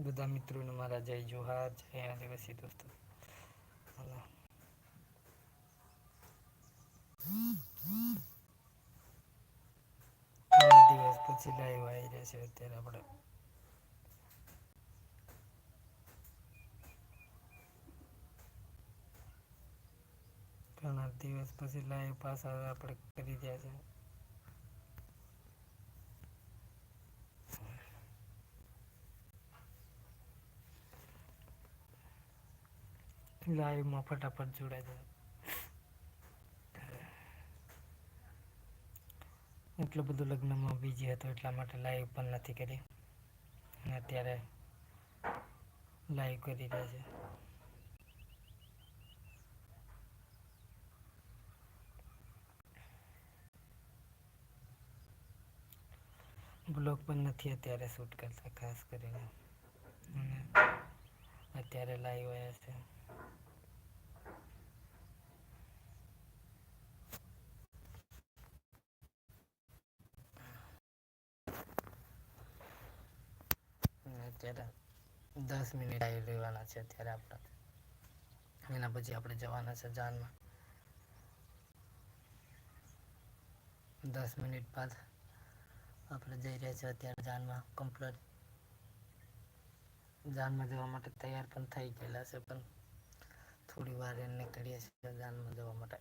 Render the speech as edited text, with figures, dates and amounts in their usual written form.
બધા મિત્રોને મારા જય જોહાર, જય આદિવાસી દોસ્તો. ઘણા દિવસ પછી લાઈવ આવી રહ્યા છે અત્યારે આપણે. ઘણા દિવસ પછી લાઈવ પાછા આપણે કરી રહ્યા છે. લાઈવમાં ફટાફટ જોડાઈ જાય. એટલું બધું લગ્નમાં બીજી હતો એટલા માટે લાઈવ પણ નથી કરી. અને અત્યારે લાઈવ કરી રહ્યા છે. બ્લોગ પણ નથી અત્યારે શૂટ કરતા ખાસ કરીને. અને અત્યારે લાઈવ આવ્યા છે. અત્યારે 10 મિનિટ લાઈવ રહેવાના છે અત્યારે આપણે. એના પછી આપણે જવાના છે જાનમાં. 10 મિનિટ બાદ આપણે જઈ રહ્યા છીએ અત્યારે જાનમાં કમ્પ્લીટ. જાનમાં જવા માટે તૈયાર પણ થઈ ગયેલા છે પણ થોડી વાર નીકળીએ છીએ જાનમાં જવા માટે.